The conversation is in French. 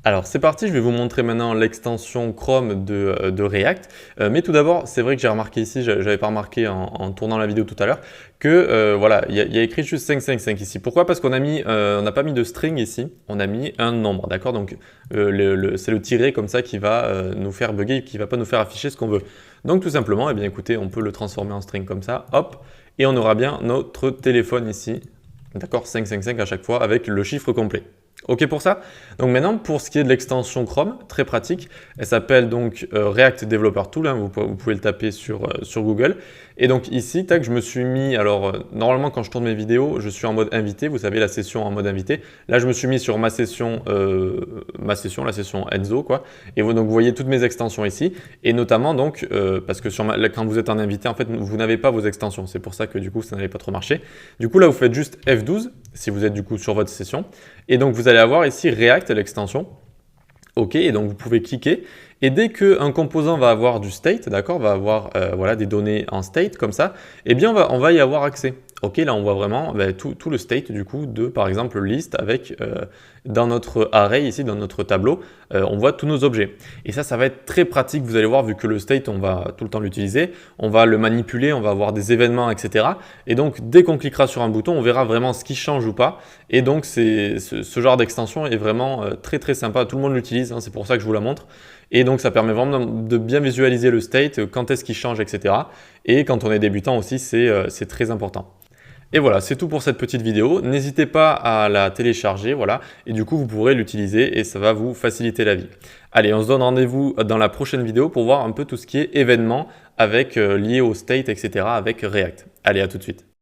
Alors c'est parti, je vais vous montrer maintenant l'extension Chrome de React. Mais tout d'abord, c'est vrai que j'ai remarqué ici, j'avais pas remarqué en tournant la vidéo tout à l'heure, que voilà, il y a écrit juste 555 ici. Pourquoi? Parce qu'on a mis, on n'a pas mis de string ici, on a mis un nombre, d'accord? Donc c'est le tiret comme ça qui va nous faire bugger, qui va pas nous faire afficher ce qu'on veut. Donc tout simplement, eh bien écoutez, on peut le transformer en string comme ça, hop, et on aura bien notre téléphone ici, d'accord? 555 à chaque fois avec le chiffre complet. OK pour ça? Donc maintenant, pour ce qui est de l'extension Chrome, très pratique, elle s'appelle donc React Developer Tool, hein, vous pouvez le taper sur Google. Et donc ici, tac, je me suis mis, alors normalement quand je tourne mes vidéos, je suis en mode invité, vous savez la session en mode invité. Là, je me suis mis sur ma session, la session Enzo, quoi. Et donc vous voyez toutes mes extensions ici. Et notamment donc, parce que quand vous êtes en invité, en fait, vous n'avez pas vos extensions. C'est pour ça que du coup, ça n'allait pas trop marcher. Du coup, là, vous faites juste F12, si vous êtes du coup sur votre session. Et donc, vous allez avoir ici React, l'extension. OK, et donc vous pouvez cliquer. Et dès qu'un composant va avoir du state, d'accord, va avoir voilà, des données en state comme ça, eh bien on va y avoir accès. OK, là on voit vraiment tout le state du coup de par exemple list avec dans notre array ici, dans notre tableau, on voit tous nos objets. Et ça va être très pratique, vous allez voir, vu que le state on va tout le temps l'utiliser, on va le manipuler, on va avoir des événements, etc. Et donc dès qu'on cliquera sur un bouton, on verra vraiment ce qui change ou pas. Et donc ce genre d'extension est vraiment très très sympa, tout le monde l'utilise, hein, c'est pour ça que je vous la montre. Et donc, ça permet vraiment de bien visualiser le state, quand est-ce qu'il change, etc. Et quand on est débutant aussi, c'est très important. Et voilà, c'est tout pour cette petite vidéo. N'hésitez pas à la télécharger, voilà. Et du coup, vous pourrez l'utiliser et ça va vous faciliter la vie. Allez, on se donne rendez-vous dans la prochaine vidéo pour voir un peu tout ce qui est événements avec, lié au state, etc. avec React. Allez, à tout de suite.